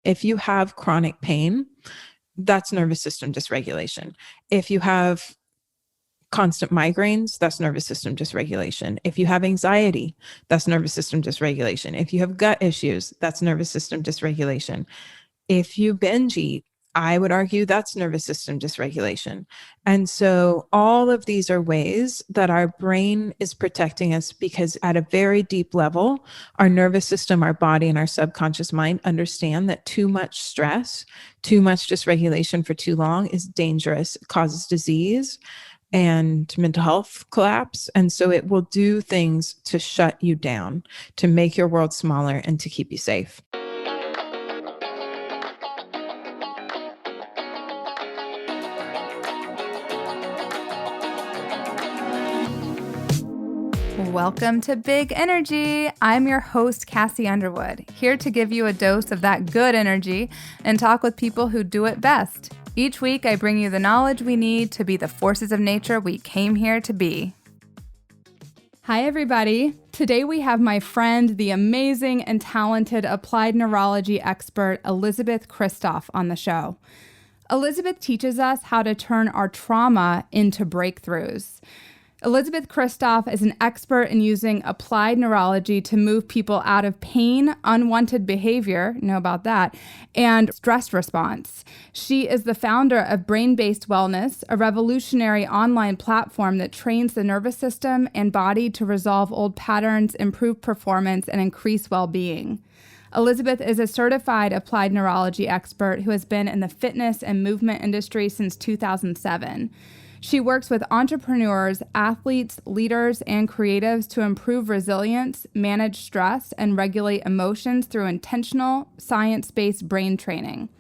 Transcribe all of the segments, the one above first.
If you have chronic pain, that's nervous system dysregulation. If you have constant migraines, that's nervous system dysregulation. If you have anxiety, that's nervous system dysregulation. If you have gut issues, that's nervous system dysregulation. If you binge eat, I would argue that's nervous system dysregulation. And so all of these are ways that our brain is protecting us, because at a very deep level, our nervous system, our body, and our subconscious mind understand that too much stress, too much dysregulation for too long is dangerous. It causes disease and mental health collapse. And so it will do things to shut you down, to make your world smaller, and to keep you safe. Welcome to Big Energy. I'm your host, Kassi Underwood, here to give you a dose of that good energy and talk with people who do it best. Each week, I bring you the knowledge we need to be the forces of nature we came here to be. Hi, everybody. Today we have my friend, the amazing and talented applied neurology expert, Elisabeth Kristof, on the show. Elisabeth teaches us how to turn our trauma into breakthroughs. Elisabeth Kristof is an expert in using applied neurology to move people out of pain, unwanted behavior, know about that, and stress response. She is the founder of Brain-Based Wellness, a revolutionary online platform that trains the nervous system and body to resolve old patterns, improve performance, and increase well-being. Elisabeth is a certified applied neurology expert who has been in the fitness and movement industry since 2007. She works with entrepreneurs, athletes, leaders, and creatives to improve resilience, manage stress, and regulate emotions through intentional, science-based brain training.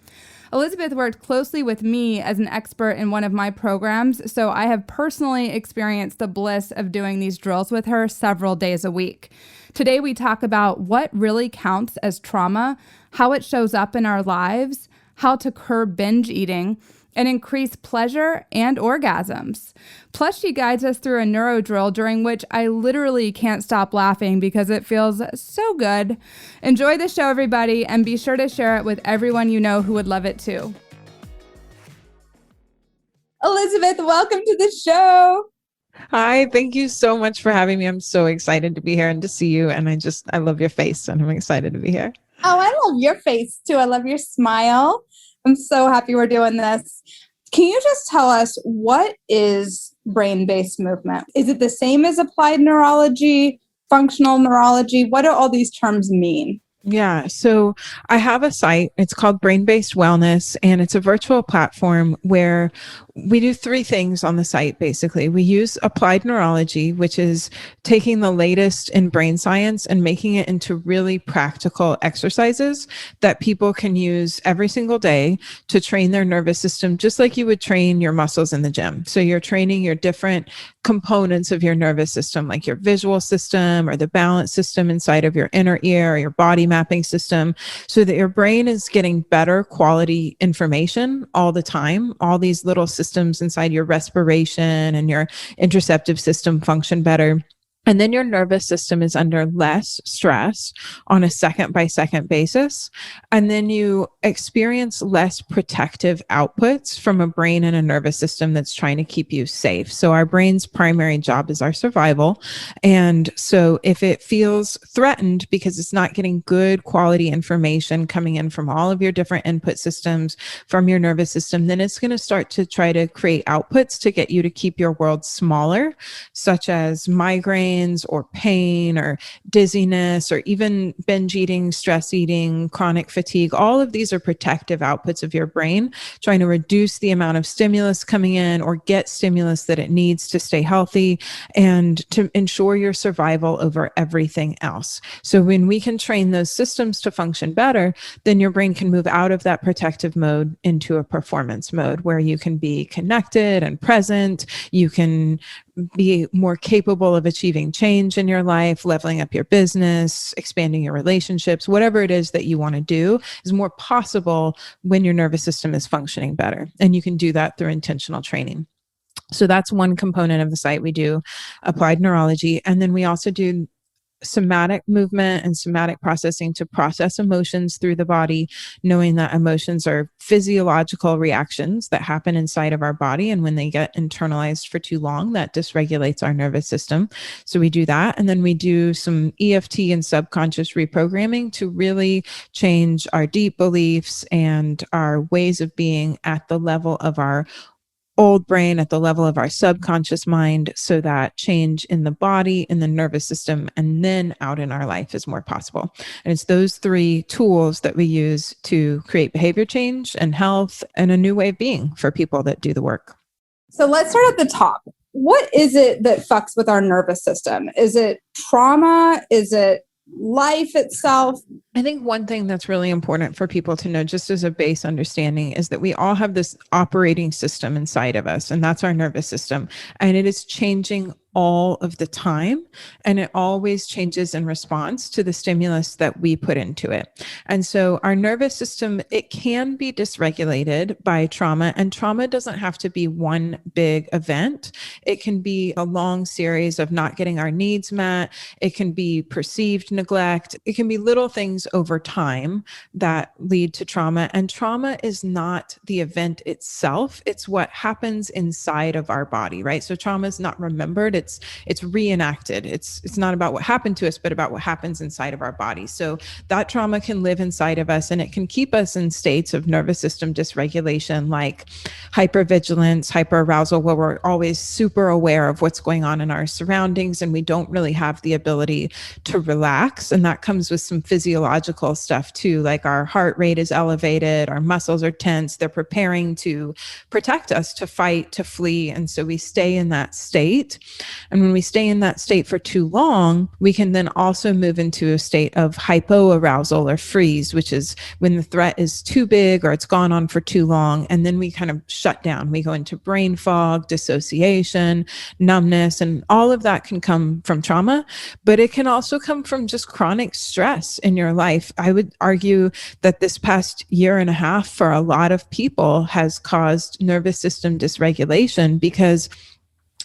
Elisabeth worked closely with me as an expert in one of my programs, so I have personally experienced the bliss of doing these drills with her several days a week. Today, we talk about what really counts as trauma, how it shows up in our lives, how to curb binge eating, and increase pleasure and orgasms. Plus, she guides us through a neuro drill during which I literally can't stop laughing because it feels so good. Enjoy the show, everybody, and be sure to share it with everyone you know who would love it too. Elisabeth, welcome to the show. Hi, thank you so much for having me. I'm so excited to be here and to see you. And I love your face, and I'm excited to be here. Oh, I love your face too. I love your smile. I'm so happy we're doing this. Can you just tell us, what is brain-based movement? Is it the same as applied neurology, functional neurology? What do all these terms mean? Yeah, so I have a site. It's called Brain-Based Wellness, and it's a virtual platform where we do three things on the site, basically. We use applied neurology, which is taking the latest in brain science and making it into really practical exercises that people can use every single day to train their nervous system, just like you would train your muscles in the gym. So you're training your different components of your nervous system, like your visual system or the balance system inside of your inner ear or your body mapping system, so that your brain is getting better quality information all the time. All these little systems inside your respiration and your interoceptive system function better. And then your nervous system is under less stress on a second by second basis. And then you experience less protective outputs from a brain and a nervous system that's trying to keep you safe. So our brain's primary job is our survival. And so if it feels threatened because it's not getting good quality information coming in from all of your different input systems from your nervous system, then it's going to start to try to create outputs to get you to keep your world smaller, such as migraines or pain or dizziness or even binge eating, stress eating, chronic fatigue. All of these are protective outputs of your brain trying to reduce the amount of stimulus coming in or get stimulus that it needs to stay healthy and to ensure your survival over everything else. So when we can train those systems to function better, then your brain can move out of that protective mode into a performance mode where you can be connected and present. You can be more capable of achieving change in your life, leveling up your business, expanding your relationships, whatever it is that you want to do is more possible when your nervous system is functioning better. And you can do that through intentional training. So that's one component of the site. We do applied neurology. And then we also do somatic movement and somatic processing to process emotions through the body, knowing that emotions are physiological reactions that happen inside of our body. And when they get internalized for too long, that dysregulates our nervous system. So we do that. And then we do some EFT and subconscious reprogramming to really change our deep beliefs and our ways of being at the level of our old brain, at the level of our subconscious mind, so that change in the body, in the nervous system, and then out in our life is more possible. And it's those three tools that we use to create behavior change and health and a new way of being for people that do the work. So let's start at the top. What is it that fucks with our nervous system? Is it trauma? Is it life itself? I think one thing that's really important for people to know, just as a base understanding, is that we all have this operating system inside of us, and that's our nervous system. And it is changing all of the time. And it always changes in response to the stimulus that we put into it. And so our nervous system, it can be dysregulated by trauma. And trauma doesn't have to be one big event. It can be a long series of not getting our needs met. It can be perceived neglect. It can be little things over time that lead to trauma. And trauma is not the event itself. It's what happens inside of our body, right? So trauma is not remembered. It's reenacted. It's not about what happened to us, but about what happens inside of our body. So that trauma can live inside of us, and it can keep us in states of nervous system dysregulation, like hypervigilance, hyperarousal, where we're always super aware of what's going on in our surroundings, and we don't really have the ability to relax. And that comes with some physiological stuff too, like our heart rate is elevated, our muscles are tense, they're preparing to protect us, to fight, to flee. And so we stay in that state. And when we stay in that state for too long, we can then also move into a state of hypoarousal or freeze, which is when the threat is too big or it's gone on for too long. And then we kind of shut down. We go into brain fog, dissociation, numbness, and all of that can come from trauma, but it can also come from just chronic stress in your life. I would argue that this past year and a half for a lot of people has caused nervous system dysregulation because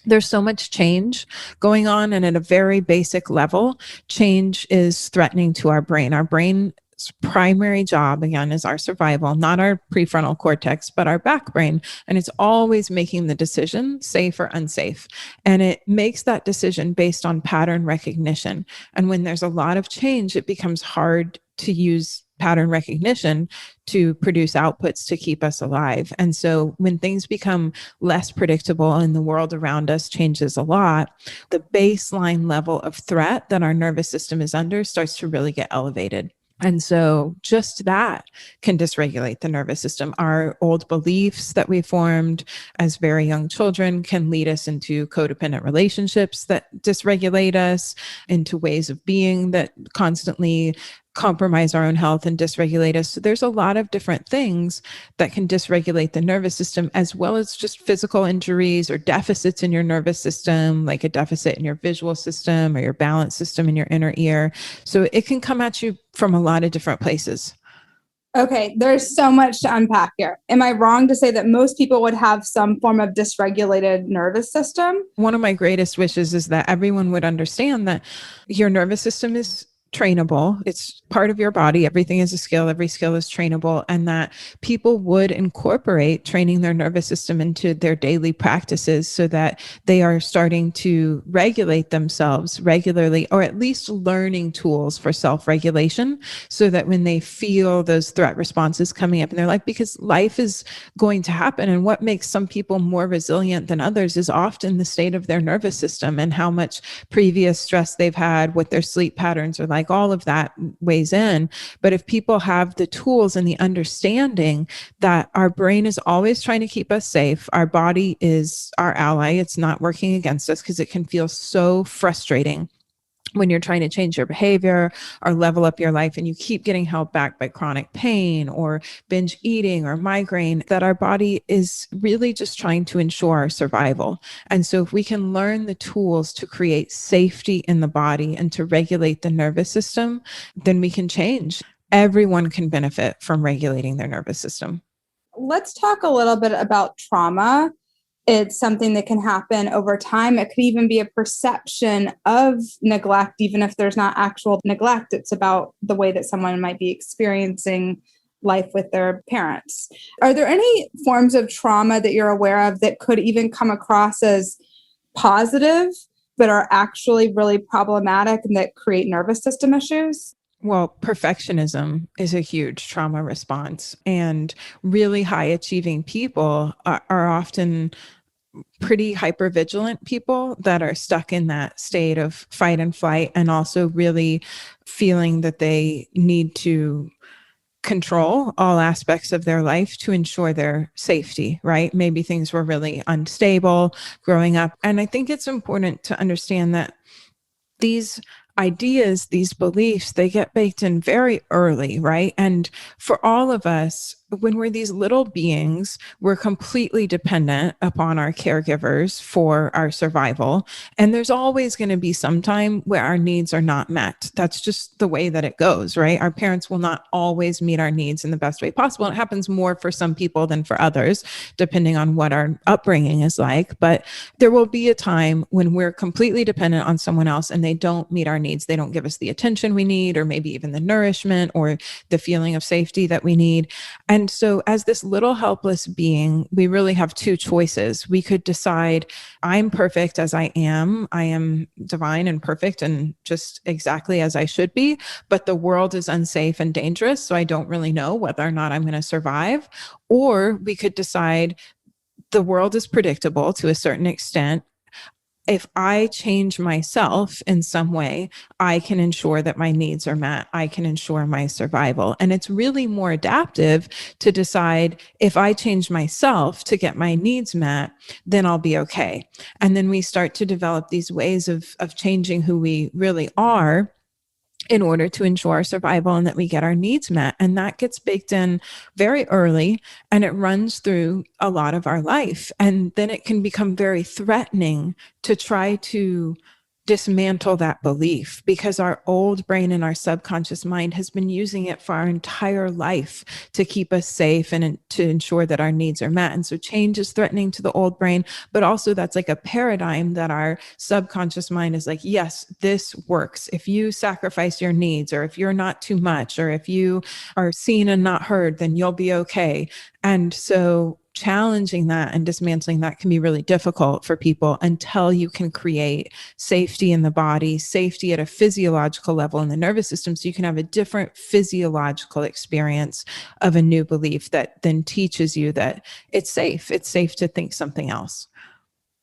there's so much change going on. And at a very basic level, change is threatening to our brain. Our brain's primary job, again, is our survival, not our prefrontal cortex, but our back brain. And it's always making the decision, safe or unsafe. And it makes that decision based on pattern recognition. And when there's a lot of change, it becomes hard to use pattern recognition to produce outputs to keep us alive. And so when things become less predictable and the world around us changes a lot, the baseline level of threat that our nervous system is under starts to really get elevated. And so just that can dysregulate the nervous system. Our old beliefs that we formed as very young children can lead us into codependent relationships that dysregulate us, into ways of being that constantly compromise our own health and dysregulate us. So there's a lot of different things that can dysregulate the nervous system, as well as just physical injuries or deficits in your nervous system, like a deficit in your visual system or your balance system in your inner ear. So it can come at you from a lot of different places. Okay, there's so much to unpack here. Am I wrong to say that most people would have some form of dysregulated nervous system? One of my greatest wishes is that everyone would understand that your nervous system is trainable. It's part of your body. Everything is a skill. Every skill is trainable. And that people would incorporate training their nervous system into their daily practices so that they are starting to regulate themselves regularly, or at least learning tools for self-regulation, so that when they feel those threat responses coming up in their life, because life is going to happen. And what makes some people more resilient than others is often the state of their nervous system and how much previous stress they've had, what their sleep patterns are like. All of that weighs in. But if people have the tools and the understanding that our brain is always trying to keep us safe, our body is our ally, it's not working against us, because it can feel so frustrating when you're trying to change your behavior or level up your life and you keep getting held back by chronic pain or binge eating or migraine, that our body is really just trying to ensure our survival. And so if we can learn the tools to create safety in the body and to regulate the nervous system, then we can change. Everyone can benefit from regulating their nervous system. Let's talk a little bit about trauma. It's something that can happen over time. It could even be a perception of neglect, even if there's not actual neglect. It's about the way that someone might be experiencing life with their parents. Are there any forms of trauma that you're aware of that could even come across as positive, but are actually really problematic and that create nervous system issues? Well, perfectionism is a huge trauma response, and really high achieving people are often pretty hypervigilant people that are stuck in that state of fight and flight, and also really feeling that they need to control all aspects of their life to ensure their safety, right? Maybe things were really unstable growing up. And I think it's important to understand that these ideas, these beliefs, they get baked in very early, right? And for all of us, when we're these little beings, we're completely dependent upon our caregivers for our survival. And there's always going to be some time where our needs are not met. That's just the way that it goes, right? Our parents will not always meet our needs in the best way possible. It happens more for some people than for others, depending on what our upbringing is like. But there will be a time when we're completely dependent on someone else and they don't meet our needs. They don't give us the attention we need, or maybe even the nourishment or the feeling of safety that we need. And so as this little helpless being, we really have two choices. We could decide, I'm perfect as I am. I am divine and perfect and just exactly as I should be, but the world is unsafe and dangerous, so I don't really know whether or not I'm going to survive. Or we could decide, the world is predictable to a certain extent. If I change myself in some way, I can ensure that my needs are met. I can ensure my survival. And it's really more adaptive to decide, if I change myself to get my needs met, then I'll be okay. And then we start to develop these ways of changing who we really are in order to ensure our survival and that we get our needs met. And that gets baked in very early, and it runs through a lot of our life. And then it can become very threatening to try to dismantle that belief, because our old brain and our subconscious mind has been using it for our entire life to keep us safe and to ensure that our needs are met. And so change is threatening to the old brain, but also that's like a paradigm that our subconscious mind is like, yes, this works. If you sacrifice your needs, or if you're not too much, or if you are seen and not heard, then you'll be okay. And so challenging that and dismantling that can be really difficult for people until you can create safety in the body, safety at a physiological level in the nervous system, so you can have a different physiological experience of a new belief that then teaches you that it's safe. It's safe to think something else.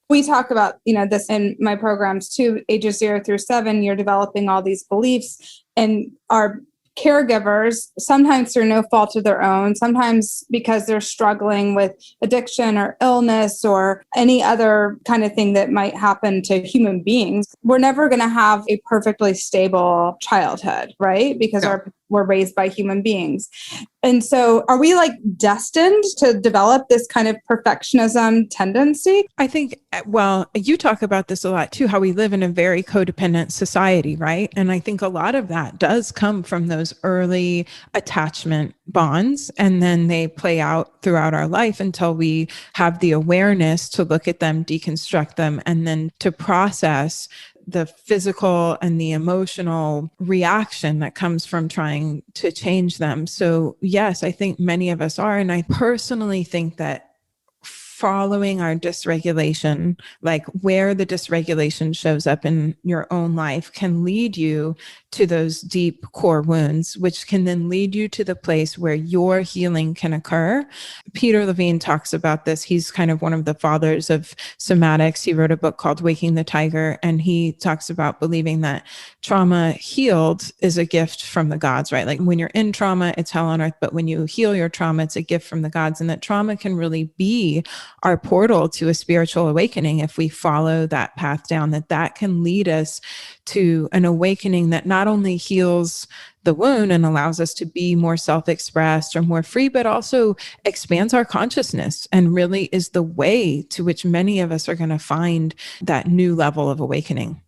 We talk about, this in my programs too, ages 0 through 7, you're developing all these beliefs, and our caregivers, sometimes through no fault of their own, sometimes because they're struggling with addiction or illness or any other kind of thing that might happen to human beings. We're never going to have a perfectly stable childhood, right? Because we're raised by human beings. And so are we like destined to develop this kind of perfectionism tendency? I think, well, you talk about this a lot too, how we live in a very codependent society, right? And I think a lot of that does come from those early attachment bonds, and then they play out throughout our life until we have the awareness to look at them, deconstruct them, and then to process the physical and the emotional reaction that comes from trying to change them. So yes, I think many of us are. And I personally think that following our dysregulation, like where the dysregulation shows up in your own life, can lead you to those deep core wounds, which can then lead you to the place where your healing can occur. Peter Levine talks about this. He's kind of one of the fathers of somatics. He wrote a book called Waking the Tiger, and he talks about believing that trauma healed is a gift from the gods, right? Like when you're in trauma, it's hell on earth, but when you heal your trauma, it's a gift from the gods, and that trauma can really be our portal to a spiritual awakening if we follow that path down, that can lead us to an awakening that not only heals the wound and allows us to be more self-expressed or more free, but also expands our consciousness and really is the way to which many of us are going to find that new level of awakening.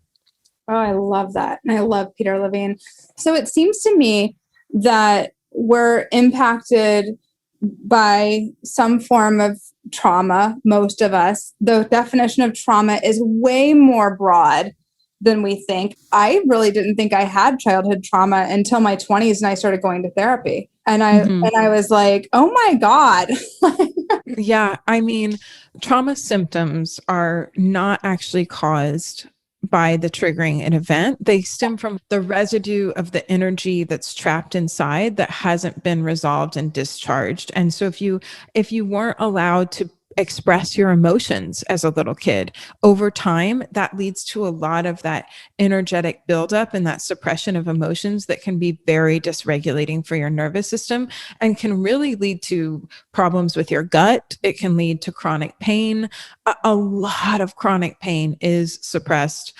Oh, I love that. And I love Peter Levine. So it seems to me that we're impacted by some form of trauma, most of us. The definition of trauma is way more broad than we think. I really didn't think I had childhood trauma until my 20s, and I started going to therapy. And I was like, oh my God. Yeah, I mean, trauma symptoms are not actually caused by the triggering an event. They stem from the residue of the energy that's trapped inside that hasn't been resolved and discharged. And so if you weren't allowed to express your emotions as a little kid, over time, that leads to a lot of that energetic buildup and that suppression of emotions that can be very dysregulating for your nervous system and can really lead to problems with your gut. It can lead to chronic pain. A lot of chronic pain is suppressed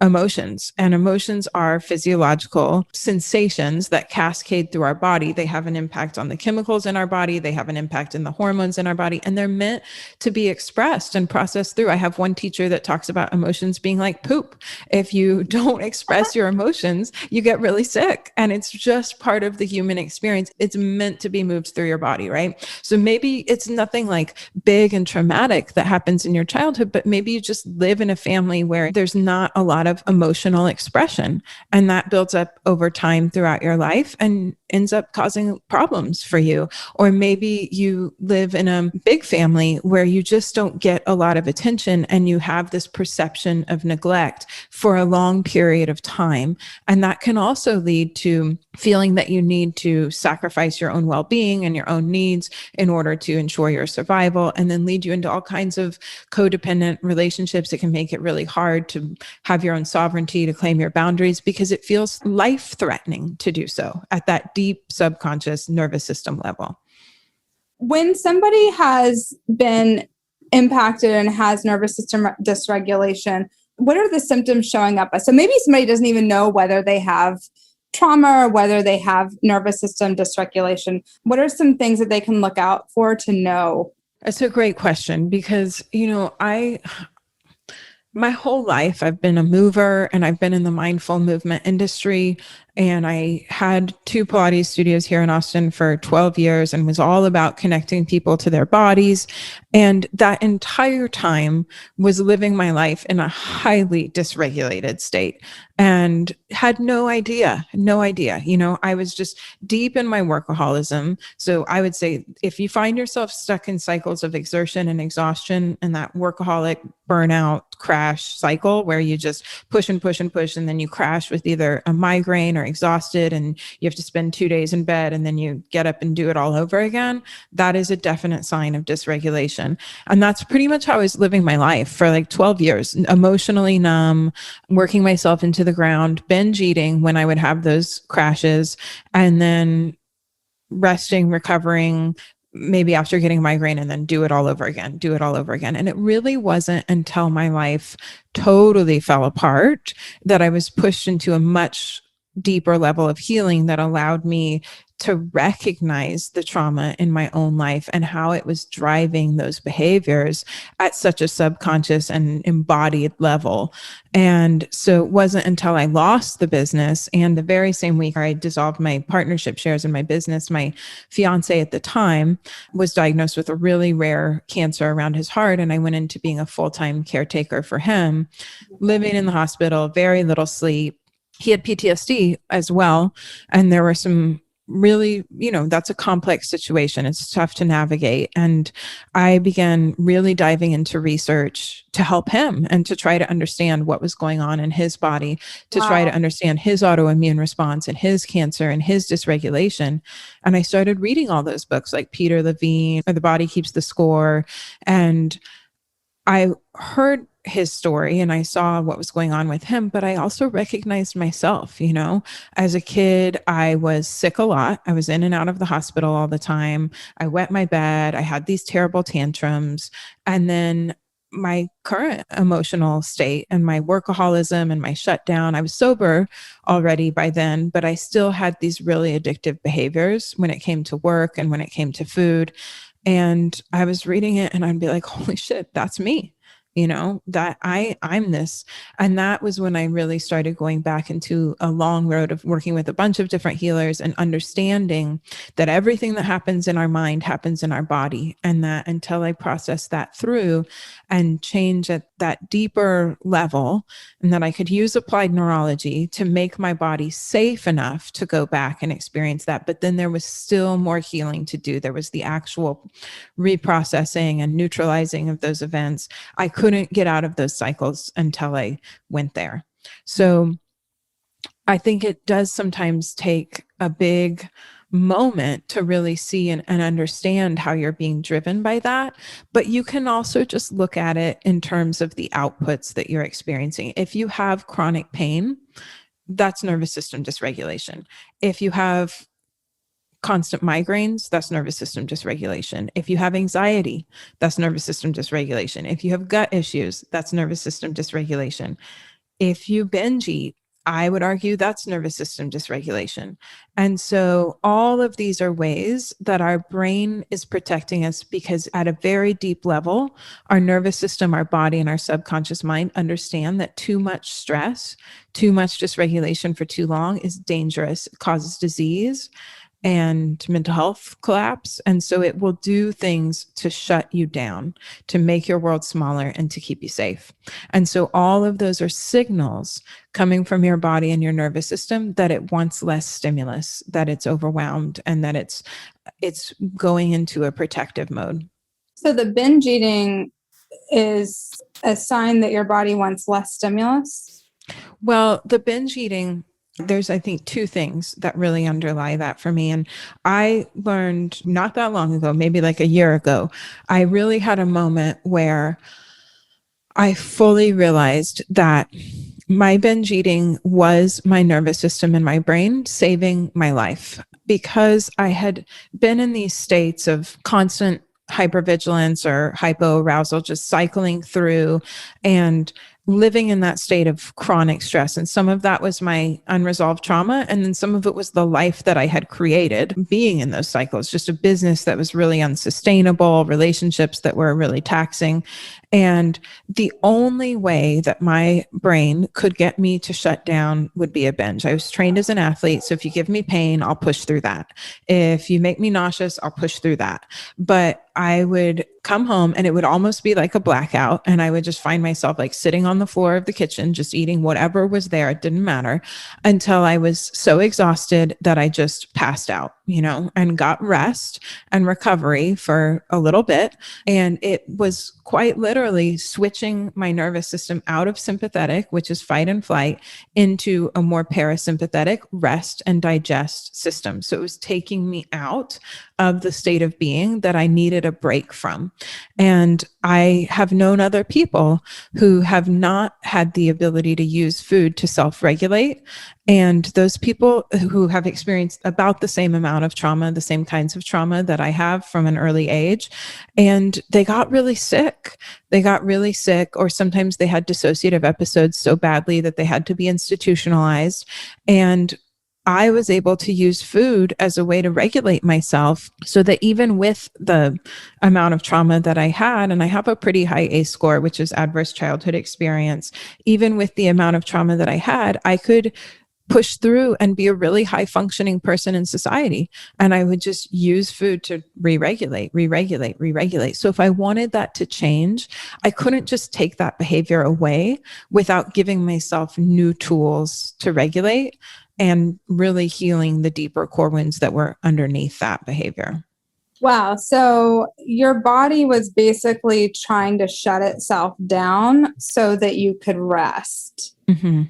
emotions, and emotions are physiological sensations that cascade through our body. They have an impact on the chemicals in our body. They have an impact in the hormones in our body, and they're meant to be expressed and processed through. I have one teacher that talks about emotions being like poop. If you don't express your emotions, you get really sick, and it's just part of the human experience. It's meant to be moved through your body, right? So maybe it's nothing like big and traumatic that happens in your childhood, but maybe you just live in a family where there's not a lot of emotional expression, and that builds up over time throughout your life and ends up causing problems for you. Or maybe you live in a big family where you just don't get a lot of attention and you have this perception of neglect for a long period of time. And that can also lead to feeling that you need to sacrifice your own well-being and your own needs in order to ensure your survival, and then lead you into all kinds of codependent relationships. It can make it really hard to have your own sovereignty, to claim your boundaries, because it feels life-threatening to do so at that deep subconscious nervous system level. When somebody has been impacted and has nervous system dysregulation, what are the symptoms showing up? So maybe somebody doesn't even know whether they have trauma or whether they have nervous system dysregulation. What are some things that they can look out for to know? That's a great question, because, my whole life, I've been a mover and I've been in the mindful movement industry. And I had 2 Pilates studios here in Austin for 12 years and was all about connecting people to their bodies. And that entire time was living my life in a highly dysregulated state and had no idea. I was just deep in my workaholism. So I would say if you find yourself stuck in cycles of exertion and exhaustion and that workaholic burnout crash cycle where you just push and push and push, and then you crash with either a migraine or exhausted and you have to spend 2 days in bed and then you get up and do it all over again, that is a definite sign of dysregulation. And that's pretty much how I was living my life for like 12 years, emotionally numb, working myself into the ground, binge eating when I would have those crashes, and then resting, recovering, maybe after getting a migraine, and then do it all over again. And it really wasn't until my life totally fell apart that I was pushed into a much deeper level of healing that allowed me to recognize the trauma in my own life and how it was driving those behaviors at such a subconscious and embodied level. And so it wasn't until I lost the business, and the very same week I dissolved my partnership shares in my business, my fiance at the time was diagnosed with a really rare cancer around his heart. And I went into being a full-time caretaker for him, living in the hospital, very little sleep. He had PTSD as well. And there were some really, that's a complex situation. It's tough to navigate. And I began really diving into research to help him and to try to understand what was going on in his body, to try to understand his autoimmune response and his cancer and his dysregulation. And I started reading all those books like Peter Levine or The Body Keeps the Score. And I heard his story and I saw what was going on with him, but I also recognized myself, as a kid, I was sick a lot. I was in and out of the hospital all the time. I wet my bed. I had these terrible tantrums. And then my current emotional state and my workaholism and my shutdown, I was sober already by then, but I still had these really addictive behaviors when it came to work and when it came to food. And I was reading it and I'd be like, holy shit, that's me. that I'm this. And that was when I really started going back into a long road of working with a bunch of different healers and understanding that everything that happens in our mind happens in our body. And that until I process that through and change at that deeper level, and that I could use applied neurology to make my body safe enough to go back and experience that. But then there was still more healing to do. There was the actual reprocessing and neutralizing of those events. I couldn't get out of those cycles until I went there. So I think it does sometimes take a big moment to really see and understand how you're being driven by that. But you can also just look at it in terms of the outputs that you're experiencing. If you have chronic pain, that's nervous system dysregulation. If you have constant migraines, that's nervous system dysregulation. If you have anxiety, that's nervous system dysregulation. If you have gut issues, that's nervous system dysregulation. If you binge eat, I would argue that's nervous system dysregulation. And so all of these are ways that our brain is protecting us, because at a very deep level, our nervous system, our body, and our subconscious mind understand that too much stress, too much dysregulation for too long is dangerous. It causes disease and mental health collapse. And so it will do things to shut you down, to make your world smaller, and to keep you safe. And so all of those are signals coming from your body and your nervous system that it wants less stimulus, that it's overwhelmed, and that it's going into a protective mode. So the binge eating is a sign that your body wants less stimulus? Well, the binge eating, there's, I think, two things that really underlie that for me. And I learned not that long ago, maybe like a year ago, I really had a moment where I fully realized that my binge eating was my nervous system and my brain saving my life, because I had been in these states of constant hypervigilance or hypoarousal, just cycling through and living in that state of chronic stress. And some of that was my unresolved trauma. And then some of it was the life that I had created being in those cycles, just a business that was really unsustainable, relationships that were really taxing. And the only way that my brain could get me to shut down would be a binge. I was trained as an athlete. So if you give me pain, I'll push through that. If you make me nauseous, I'll push through that. But I would come home and it would almost be like a blackout. And I would just find myself like sitting on the floor of the kitchen, just eating whatever was there. It didn't matter, until I was so exhausted that I just passed out, and got rest and recovery for a little bit. And it was quite literally switching my nervous system out of sympathetic, which is fight and flight, into a more parasympathetic rest and digest system. So it was taking me out of the state of being that I needed a break from. And I have known other people who have not had the ability to use food to self-regulate. And those people who have experienced about the same amount of trauma, the same kinds of trauma that I have from an early age, and they got really sick. They got really sick, or sometimes they had dissociative episodes so badly that they had to be institutionalized. And I was able to use food as a way to regulate myself, so that even with the amount of trauma that I had, and I have a pretty high ACE score, which is adverse childhood experience, even with the amount of trauma that I had, I could push through and be a really high functioning person in society. And I would just use food to re-regulate. So if I wanted that to change, I couldn't just take that behavior away without giving myself new tools to regulate and really healing the deeper core wounds that were underneath that behavior. Wow. So your body was basically trying to shut itself down so that you could rest. Mm-hmm.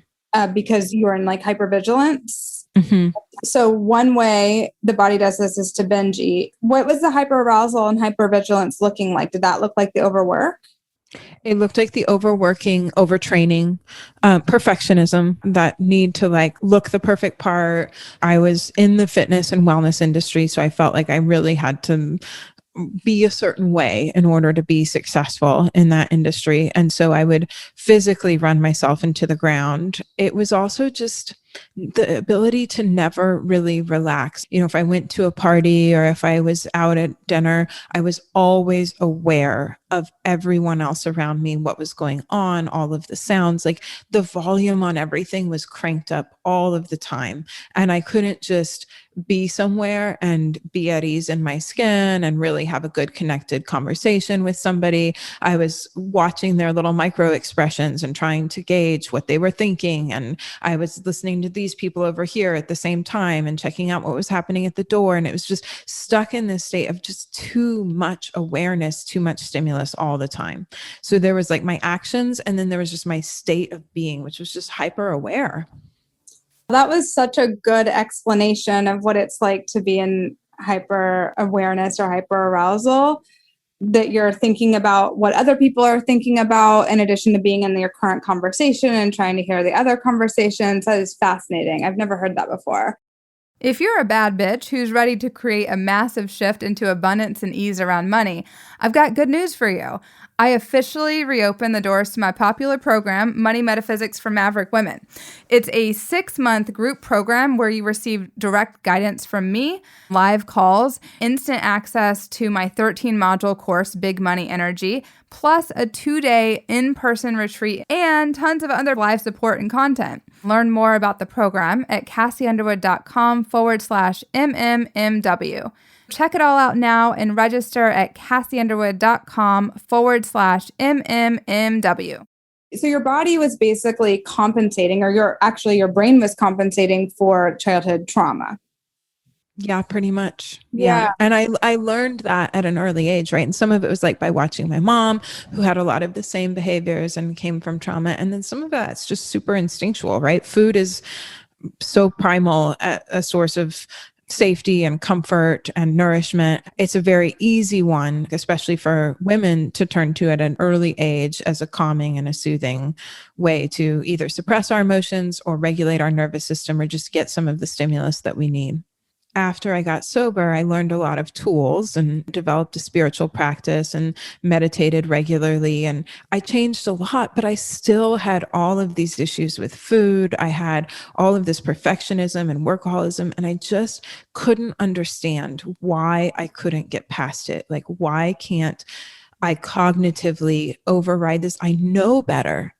Because you were in like hypervigilance. Mm-hmm. So one way the body does this is to binge eat. What was the hyperarousal and hypervigilance looking like? Did that look like the overwork? It looked like the overworking, overtraining, perfectionism, that need to like look the perfect part. I was in the fitness and wellness industry, so I felt like I really had to be a certain way in order to be successful in that industry. And so I would physically run myself into the ground. It was also just the ability to never really relax. If I went to a party or if I was out at dinner, I was always aware of everyone else around me, what was going on, all of the sounds. Like the volume on everything was cranked up all of the time. And I couldn't just be somewhere and be at ease in my skin and really have a good connected conversation with somebody. I was watching their little micro expressions and trying to gauge what they were thinking. And I was listening to these people over here at the same time and checking out what was happening at the door. And it was just stuck in this state of just too much awareness, too much stimulus all the time. So there was like my actions, and then there was just my state of being, which was just hyper aware. That was such a good explanation of what it's like to be in hyper awareness or hyper arousal, that you're thinking about what other people are thinking about in addition to being in your current conversation and trying to hear the other conversations. That is fascinating. I've never heard that before. If you're a bad bitch who's ready to create a massive shift into abundance and ease around money, I've got good news for you. I officially reopened the doors to my popular program, Money Metaphysics for Maverick Women. It's a 6-month group program where you receive direct guidance from me, live calls, instant access to my 13-module course, Big Money Energy, plus a 2-day in-person retreat and tons of other live support and content. Learn more about the program at kassiunderwood.com/MMMW. Check it all out now and register at kassiunderwood.com/MMMW. So your body was basically compensating, or your brain was compensating for childhood trauma. Yeah, pretty much. Yeah. And I learned that at an early age, right? And some of it was like by watching my mom, who had a lot of the same behaviors and came from trauma. And then some of that's just super instinctual, right? Food is so primal, a source of safety and comfort and nourishment. It's a very easy one, especially for women, to turn to at an early age as a calming and a soothing way to either suppress our emotions or regulate our nervous system or just get some of the stimulus that we need. After I got sober, I learned a lot of tools and developed a spiritual practice and meditated regularly. And I changed a lot, but I still had all of these issues with food. I had all of this perfectionism and workaholism, and I just couldn't understand why I couldn't get past it. Like, why can't I cognitively override this? I know better.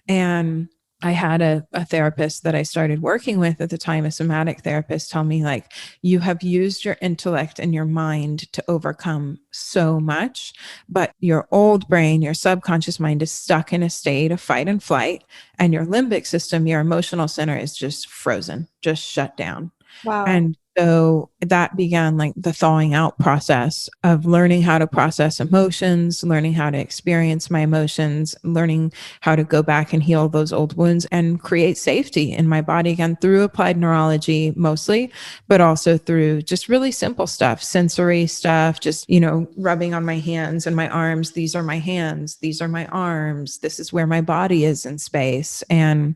And I had a therapist that I started working with at the time, a somatic therapist, tell me, like, you have used your intellect and your mind to overcome so much, but your old brain, your subconscious mind, is stuck in a state of fight and flight, and your limbic system, your emotional center, is just frozen, just shut down. Wow. And so that began like the thawing out process of learning how to process emotions, learning how to experience my emotions, learning how to go back and heal those old wounds and create safety in my body again through applied neurology mostly, but also through just really simple stuff, sensory stuff, just, rubbing on my hands and my arms. These are my hands. These are my arms. This is where my body is in space. And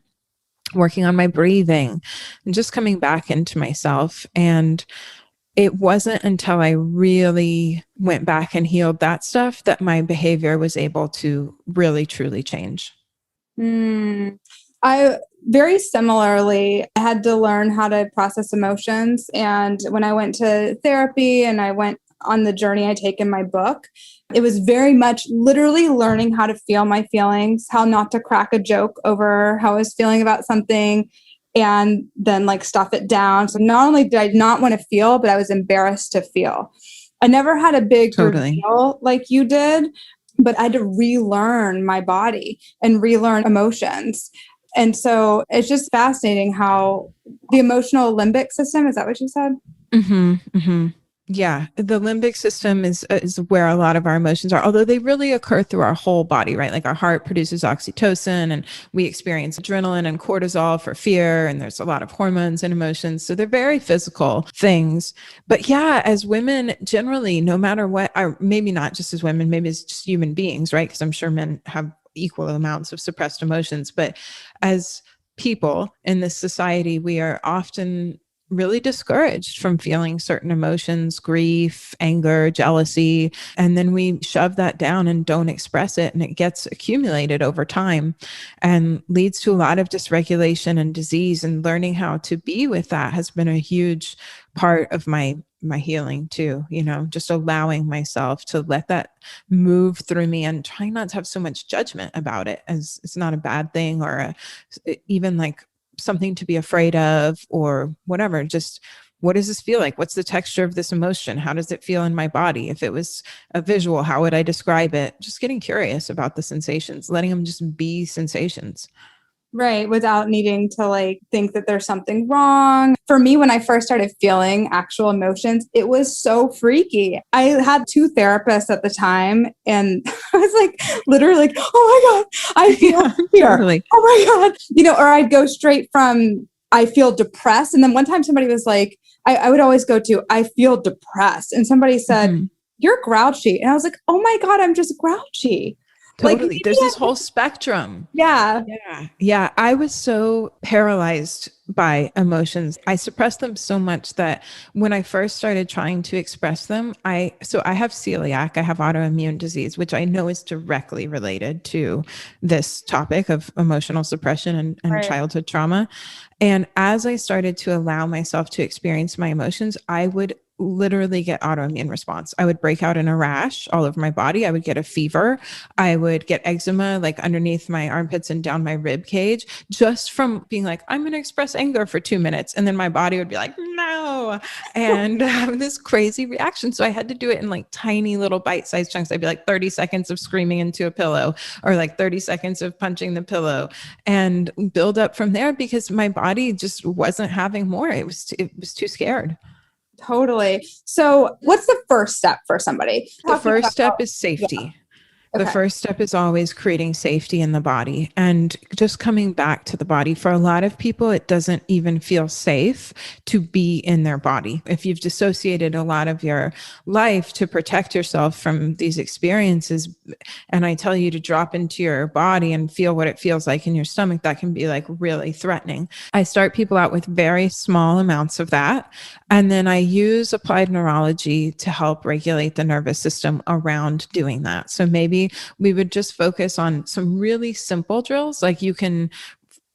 working on my breathing and just coming back into myself. And it wasn't until I really went back and healed that stuff that my behavior was able to really, truly change. I very similarly had to learn how to process emotions. And when I went to therapy and I went on the journey I take in my book, it was very much literally learning how to feel my feelings, how not to crack a joke over how I was feeling about something, and then like stuff it down. So not only did I not want to feel, but I was embarrassed to feel. I never had a big reveal like you did, but I had to relearn my body and relearn emotions. And so it's just fascinating how the emotional limbic system, is that what you said? Mm-hmm, mm-hmm. Yeah, the limbic system is where a lot of our emotions are, although they really occur through our whole body, right? Like our heart produces oxytocin and we experience adrenaline and cortisol for fear. And there's a lot of hormones and emotions. So they're very physical things. But yeah, as women generally, no matter what, or maybe not just as women, maybe as just human beings, right? Because I'm sure men have equal amounts of suppressed emotions. But as people in this society, we are often really discouraged from feeling certain emotions, grief, anger, jealousy. And then we shove that down and don't express it. And it gets accumulated over time and leads to a lot of dysregulation and disease. And learning how to be with that has been a huge part of my healing too, just allowing myself to let that move through me and trying not to have so much judgment about it, as it's not a bad thing or even like something to be afraid of or whatever. Just, what does this feel like? What's the texture of this emotion? How does it feel in my body? If it was a visual, how would I describe it? Just getting curious about the sensations, letting them just be sensations. Right. Without needing to like think that there's something wrong. For me, when I first started feeling actual emotions, it was so freaky. I had two therapists at the time and I was like, literally like, oh my God, I feel fear. Totally. Oh my God. Or I'd go straight from, I feel depressed. And then one time somebody was like, I would always go to, I feel depressed. And somebody said, you're grouchy. And I was like, oh my God, I'm just grouchy. Totally. Like, there's this whole spectrum. Yeah. Yeah. I was so paralyzed by emotions. I suppressed them so much that when I first started trying to express them, I have celiac, I have autoimmune disease, which I know is directly related to this topic of emotional suppression and Right. childhood trauma. And as I started to allow myself to experience my emotions, I would literally get autoimmune response. I would break out in a rash all over my body. I would get a fever. I would get eczema like underneath my armpits and down my rib cage just from being like, I'm going to express anger for 2 minutes. And then my body would be like, no, and have this crazy reaction. So I had to do it in like tiny little bite-sized chunks. I'd be like 30 seconds of screaming into a pillow or like 30 seconds of punching the pillow and build up from there because my body just wasn't having more. It was too scared. Totally. So what's the first step for somebody? The first step is safety. Yeah. The first step is always creating safety in the body and just coming back to the body. For a lot of people, it doesn't even feel safe to be in their body. If you've dissociated a lot of your life to protect yourself from these experiences, and I tell you to drop into your body and feel what it feels like in your stomach, that can be like really threatening. I start people out with very small amounts of that. And then I use applied neurology to help regulate the nervous system around doing that. So maybe we would just focus on some really simple drills, like you can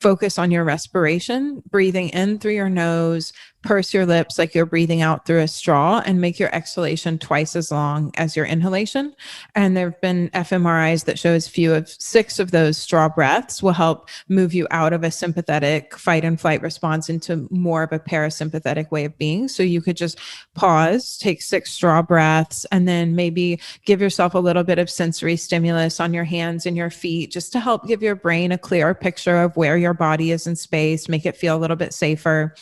focus on your respiration, breathing in through your nose, purse your lips like you're breathing out through a straw, and make your exhalation twice as long as your inhalation. And there have been fMRIs that show as few as 6 of those straw breaths will help move you out of a sympathetic fight and flight response into more of a parasympathetic way of being. So you could just pause, take 6 straw breaths, and then maybe give yourself a little bit of sensory stimulus on your hands and your feet just to help give your brain a clearer picture of where your body is in space, make it feel a little bit safer.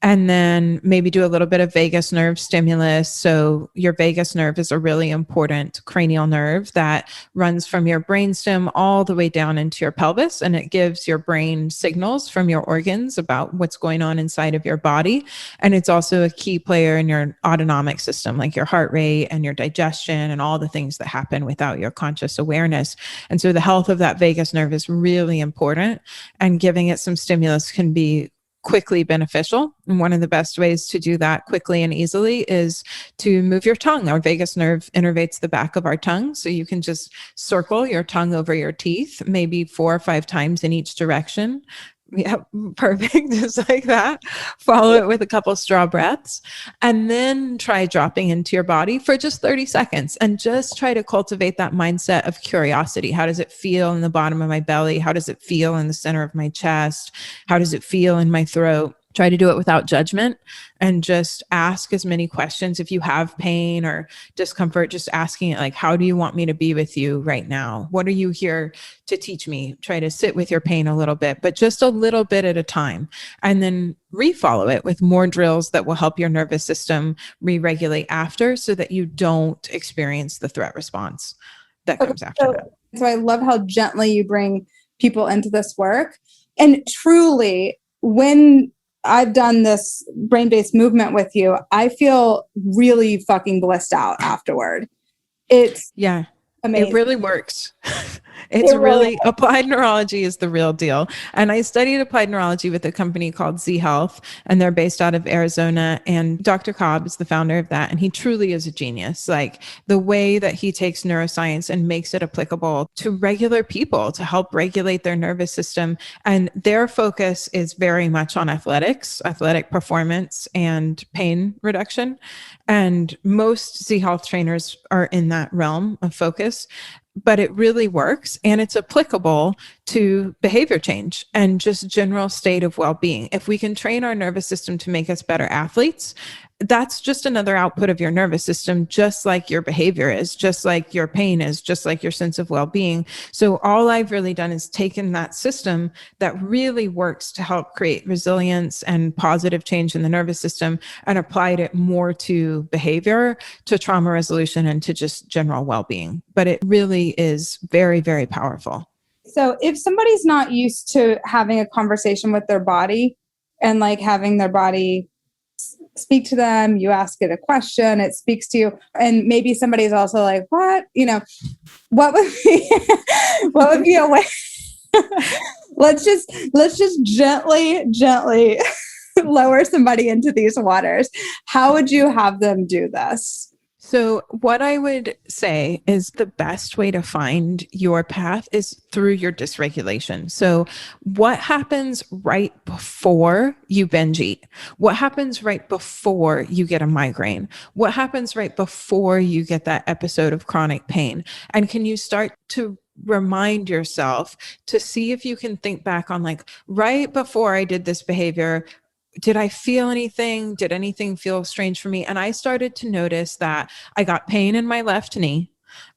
And then maybe do a little bit of vagus nerve stimulus. So your vagus nerve is a really important cranial nerve that runs from your brainstem all the way down into your pelvis. And it gives your brain signals from your organs about what's going on inside of your body. And it's also a key player in your autonomic system, like your heart rate and your digestion and all the things that happen without your conscious awareness. And so the health of that vagus nerve is really important, and giving it some stimulus can be quickly beneficial. And one of the best ways to do that quickly and easily is to move your tongue. Our vagus nerve innervates the back of our tongue. So you can just circle your tongue over your teeth, maybe 4 or 5 times in each direction. Yeah, perfect. Just like that. Follow it with a couple straw breaths, and then try dropping into your body for just 30 seconds and just try to cultivate that mindset of curiosity. How does it feel in the bottom of my belly? How does it feel in the center of my chest? How does it feel in my throat? Try to do it without judgment and just ask as many questions. If you have pain or discomfort, just asking it like, how do you want me to be with you right now? What are you here to teach me? Try to sit with your pain a little bit, but just a little bit at a time. And then refollow it with more drills that will help your nervous system re-regulate after, so that you don't experience the threat response that comes after that. So I love how gently you bring people into this work. And truly, when I've done this brain-based movement with you, I feel really fucking blissed out afterward. It's It Amazing. really works. It's It really really, applied neurology is the real deal. And I studied applied neurology with a company called Z Health, and they're based out of Arizona. And Dr. Cobb is the founder of that. And he truly is a genius. Like the way that he takes neuroscience and makes it applicable to regular people to help regulate their nervous system. And their focus is very much on athletics, athletic performance, and pain reduction. And most Z Health trainers are in that realm of focus, but it really works and it's applicable to behavior change and just general state of well-being. If we can train our nervous system to make us better athletes, that's just another output of your nervous system, just like your behavior is, just like your pain is, just like your sense of well-being. So all I've really done is taken that system that really works to help create resilience and positive change in the nervous system and applied it more to behavior, to trauma resolution, and to just general well-being. But it really is very, very powerful. So if somebody's not used to having a conversation with their body and like having their body speak to them, you ask it a question, it speaks to you, and maybe somebody's also like, what, what would be what would be a way let's just gently lower somebody into these waters. How would you have them do this? So what I would say is the best way to find your path is through your dysregulation. So what happens right before you binge eat? What happens right before you get a migraine? What happens right before you get that episode of chronic pain? And can you start to remind yourself to see if you can think back on like, right before I did this behavior, did I feel anything? Did anything feel strange for me? And I started to notice that I got pain in my left knee.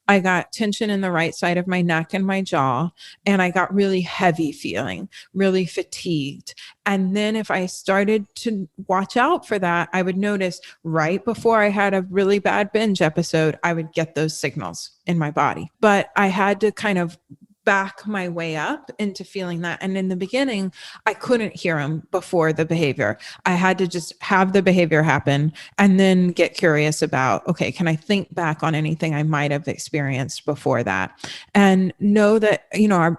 I got tension in the right side of my neck and my jaw. And I got really heavy feeling, really fatigued. And then if I started to watch out for that, I would notice right before I had a really bad binge episode, I would get those signals in my body. But I had to kind of back my way up into feeling that. And in the beginning, I couldn't hear them before the behavior. I had to just have the behavior happen and then get curious about, okay, can I think back on anything I might have experienced before that? And know that,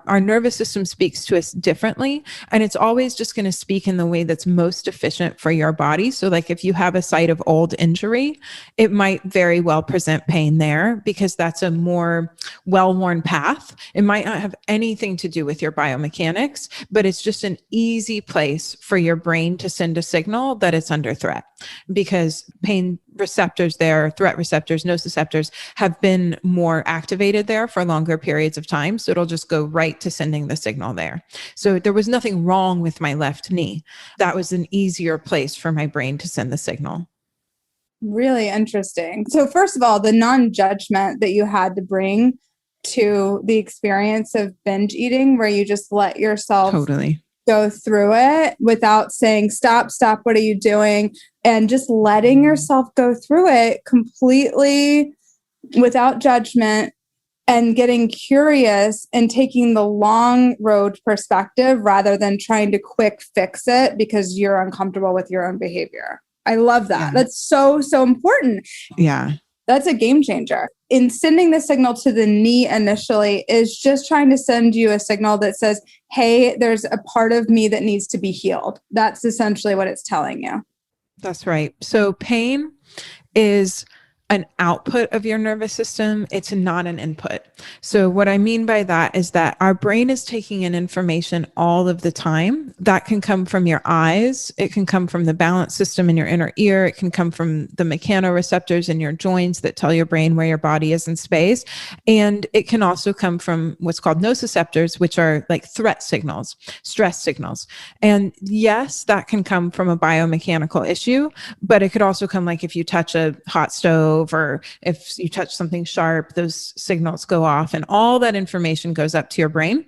our nervous system speaks to us differently. And it's always just going to speak in the way that's most efficient for your body. So like if you have a site of old injury, it might very well present pain there because that's a more well-worn path. It might not have anything to do with your biomechanics, but it's just an easy place for your brain to send a signal that it's under threat because pain receptors there, threat receptors, nociceptors have been more activated there for longer periods of time. So it'll just go right to sending the signal there. So there was nothing wrong with my left knee. That was an easier place for my brain to send the signal. Really interesting. So first of all, the non-judgment that you had to bring to the experience of binge eating, where you just let yourself totally go through it without saying, stop, what are you doing? And just letting yourself go through it completely without judgment and getting curious and taking the long road perspective rather than trying to quick fix it because you're uncomfortable with your own behavior. I love that. Yeah. That's so important. Yeah. That's a game changer. In sending the signal to the knee initially is just trying to send you a signal that says, hey, there's a part of me that needs to be healed. That's essentially what it's telling you. That's right. So pain is an output of your nervous system. It's not an input. So what I mean by that is that our brain is taking in information all of the time. That can come from your eyes. It can come from the balance system in your inner ear. It can come from the mechanoreceptors in your joints that tell your brain where your body is in space. And it can also come from what's called nociceptors, which are like threat signals, stress signals. And yes, that can come from a biomechanical issue, but it could also come like if you touch a hot stove, or if you touch something sharp, those signals go off and all that information goes up to your brain.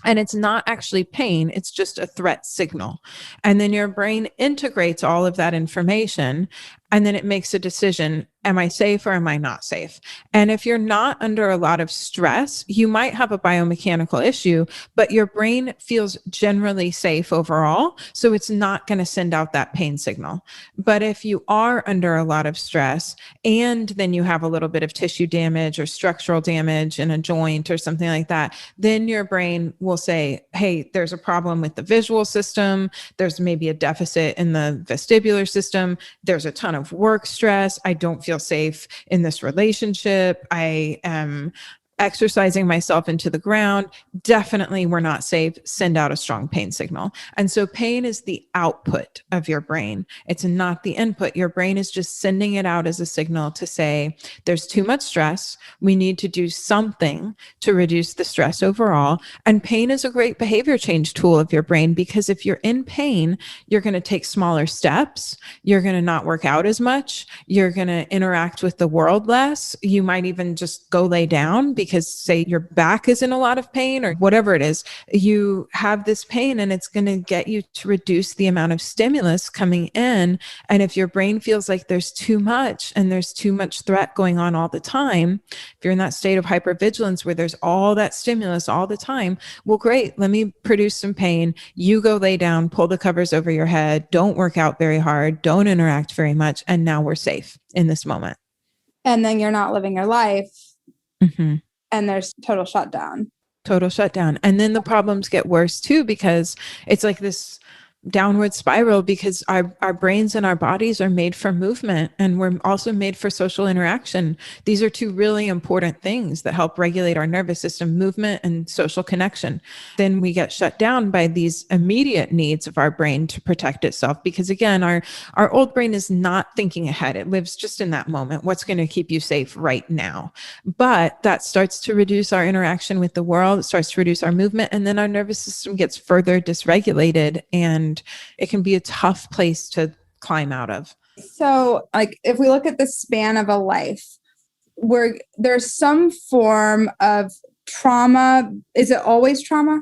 And it's not actually pain, it's just a threat signal. And then your brain integrates all of that information And then it makes a decision. Am I safe or am I not safe? And if you're not under a lot of stress, you might have a biomechanical issue, but your brain feels generally safe overall. So it's not going to send out that pain signal. But if you are under a lot of stress and then you have a little bit of tissue damage or structural damage in a joint or something like that, then your brain will say, hey, there's a problem with the visual system. There's maybe a deficit in the vestibular system. There's a ton of work stress. I don't feel safe in this relationship. I am exercising myself into the ground. Definitely we're not safe. Send out a strong pain signal. And so pain is the output of your brain. It's not the input. Your brain is just sending it out as a signal to say, there's too much stress. We need to do something to reduce the stress overall. And pain is a great behavior change tool of your brain, because if you're in pain, you're going to take smaller steps. You're going to not work out as much. You're going to interact with the world less. You might even just go lay down because, say, your back is in a lot of pain or whatever it is. You have this pain and it's going to get you to reduce the amount of stimulus coming in. And if your brain feels like there's too much and there's too much threat going on all the time, if you're in that state of hypervigilance where there's all that stimulus all the time, well, great, let me produce some pain. You go lay down, pull the covers over your head, don't work out very hard, don't interact very much, and now we're safe in this moment. And then you're not living your life. Mm-hmm. And there's total shutdown. Total shutdown. And then the problems get worse too, because it's like this downward spiral, because our brains and our bodies are made for movement, and we're also made for social interaction. These are two really important things that help regulate our nervous system: movement and social connection. Then we get shut down by these immediate needs of our brain to protect itself, because again, our old brain is not thinking ahead. It lives just in that moment. What's going to keep you safe right now? But that starts to reduce our interaction with the world. It starts to reduce our movement, and then our nervous system gets further dysregulated, and it can be a tough place to climb out of. So, like, if we look at the span of a life where there's some form of trauma, is it always trauma?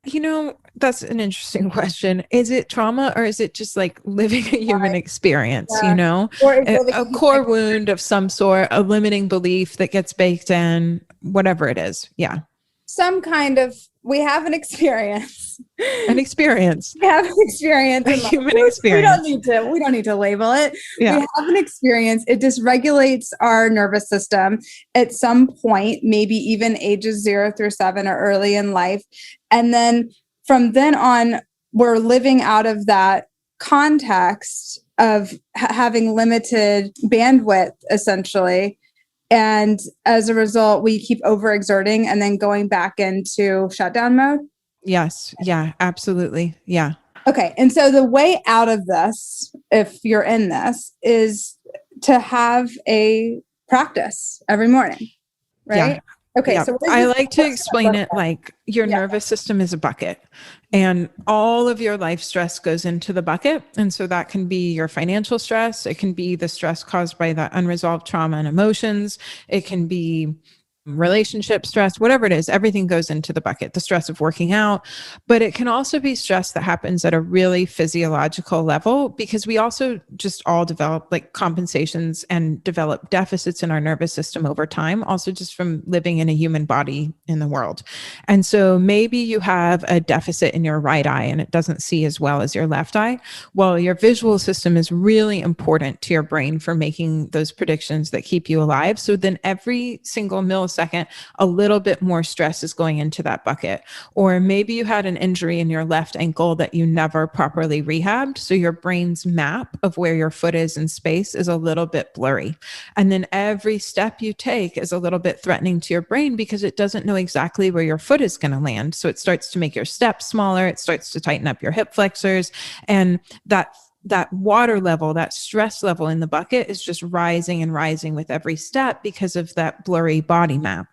You know, that's an interesting question. Is it trauma, or is it just like living a human experience, you know, a core wound of some sort, a limiting belief that gets baked in, whatever it is. Yeah. Some kind of, we have an experience. An experience. We have an experience. A human experience. We don't need to label it. Yeah. We have an experience. It dysregulates our nervous system at some point, maybe even ages 0 through 7 or early in life. And then from then on, we're living out of that context of having limited bandwidth, essentially. And as a result, we keep overexerting and then going back into shutdown mode. Yes. Yeah, absolutely. Yeah. Okay. And so the way out of this, if you're in this, is to have a practice every morning. Right. Yeah. Okay. Yeah. So I like to explain it like your nervous system is a bucket, and all of your life stress goes into the bucket. And so that can be your financial stress. It can be the stress caused by that unresolved trauma and emotions. It can be relationship stress, whatever it is, everything goes into the bucket, the stress of working out. But it can also be stress that happens at a really physiological level, because we also just all develop like compensations and develop deficits in our nervous system over time, also just from living in a human body in the world. And so maybe you have a deficit in your right eye and it doesn't see as well as your left eye. Well, your visual system is really important to your brain for making those predictions that keep you alive. So then every single millisecond, a little bit more stress is going into that bucket. Or maybe you had an injury in your left ankle that you never properly rehabbed. So your brain's map of where your foot is in space is a little bit blurry. And then every step you take is a little bit threatening to your brain because it doesn't know exactly where your foot is going to land. So it starts to make your steps smaller. It starts to tighten up your hip flexors. And that water level, that stress level in the bucket is just rising and rising with every step because of that blurry body map.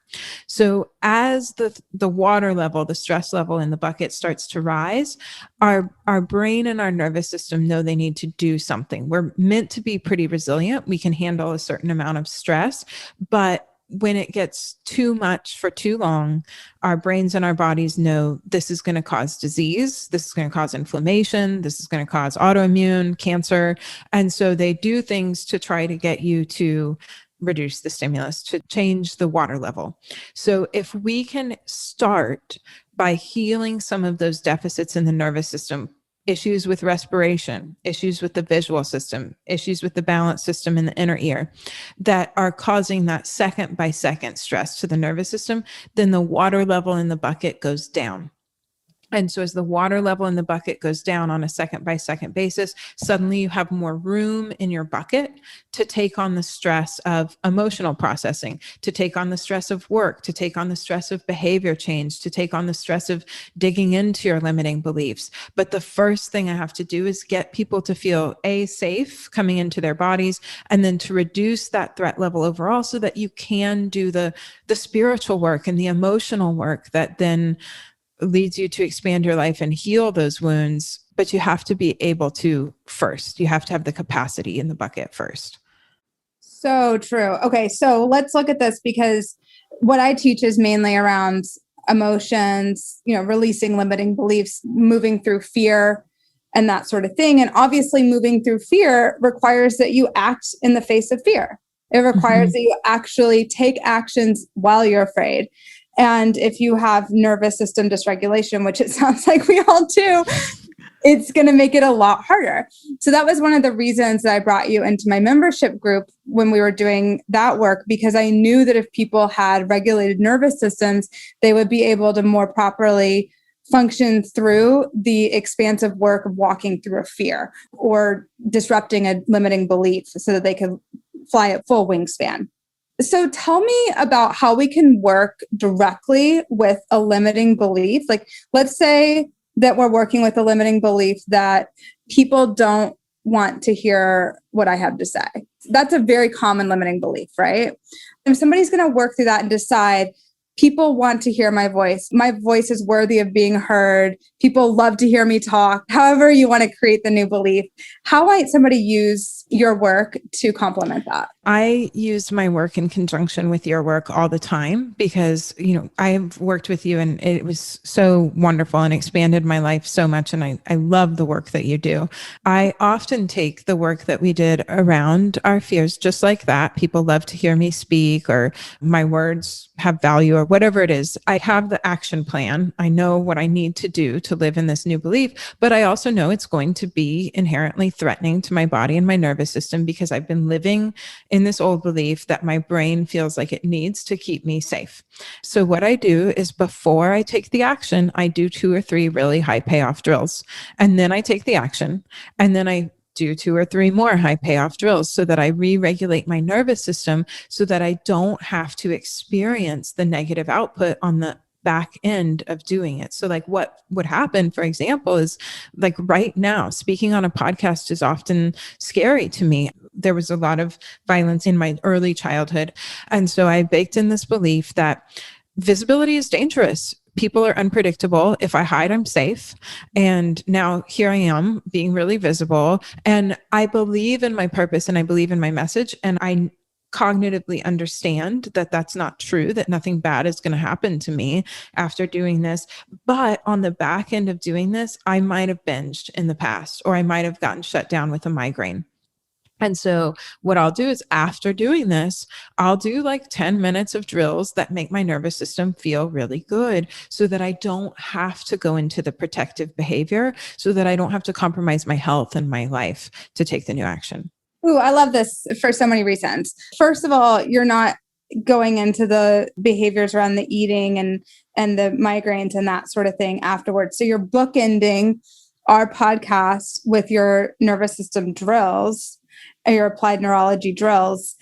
So as the water level, the stress level in the bucket starts to rise, our brain and our nervous system know they need to do something. We're meant to be pretty resilient. We can handle a certain amount of stress, but when it gets too much for too long, our brains and our bodies know this is going to cause disease. This is going to cause inflammation. This is going to cause autoimmune cancer. And so they do things to try to get you to reduce the stimulus, to change the water level. So if we can start by healing some of those deficits in the nervous system, issues with respiration, issues with the visual system, issues with the balance system in the inner ear that are causing that second by second stress to the nervous system, then the water level in the bucket goes down. And so as the water level in the bucket goes down on a second by second basis, suddenly you have more room in your bucket to take on the stress of emotional processing, to take on the stress of work, to take on the stress of behavior change, to take on the stress of digging into your limiting beliefs. But the first thing I have to do is get people to feel safe coming into their bodies, and then to reduce that threat level overall so that you can do the spiritual work and the emotional work that then leads you to expand your life and heal those wounds. But you have to be able to first. You have to have the capacity in the bucket first. So true. Okay, so let's look at this, because what I teach is mainly around emotions, releasing limiting beliefs, moving through fear and that sort of thing. And obviously moving through fear requires that you act in the face of fear. It requires that you actually take actions while you're afraid. And if you have nervous system dysregulation, which it sounds like we all do, it's going to make it a lot harder. So that was one of the reasons that I brought you into my membership group when we were doing that work, because I knew that if people had regulated nervous systems, they would be able to more properly function through the expansive work of walking through a fear or disrupting a limiting belief so that they could fly at full wingspan. So tell me about how we can work directly with a limiting belief. Like, let's say that we're working with a limiting belief that people don't want to hear what I have to say. That's a very common limiting belief, right? If somebody's going to work through that and decide, people want to hear my voice. My voice is worthy of being heard. People love to hear me talk. However you want to create the new belief, how might somebody use your work to complement that? I use my work in conjunction with your work all the time because, I've worked with you and it was so wonderful and expanded my life so much. And I love the work that you do. I often take the work that we did around our fears, just like that. People love to hear me speak, or my words have value, or whatever it is. I have the action plan. I know what I need to do to live in this new belief, but I also know it's going to be inherently threatening to my body and my nervous system because I've been living in this old belief that my brain feels like it needs to keep me safe. So what I do is, before I take the action, I do 2 or 3 really high payoff drills. And then I take the action, and then I do 2 or 3 more high payoff drills so that I re-regulate my nervous system so that I don't have to experience the negative output on the back end of doing it. So like what would happen, for example, is like right now, speaking on a podcast is often scary to me. There was a lot of violence in my early childhood. And so I baked in this belief that visibility is dangerous. People are unpredictable. If I hide, I'm safe. And now here I am being really visible. And I believe in my purpose and I believe in my message. And I cognitively understand that that's not true, that nothing bad is going to happen to me after doing this. But on the back end of doing this, I might have binged in the past, or I might have gotten shut down with a migraine. And so what I'll do is, after doing this, I'll do like 10 minutes of drills that make my nervous system feel really good so that I don't have to go into the protective behavior, so that I don't have to compromise my health and my life to take the new action. Ooh, I love this for so many reasons. First of all, you're not going into the behaviors around the eating and the migraines and that sort of thing afterwards. So you're bookending our podcast with your nervous system drills, your applied neurology drills.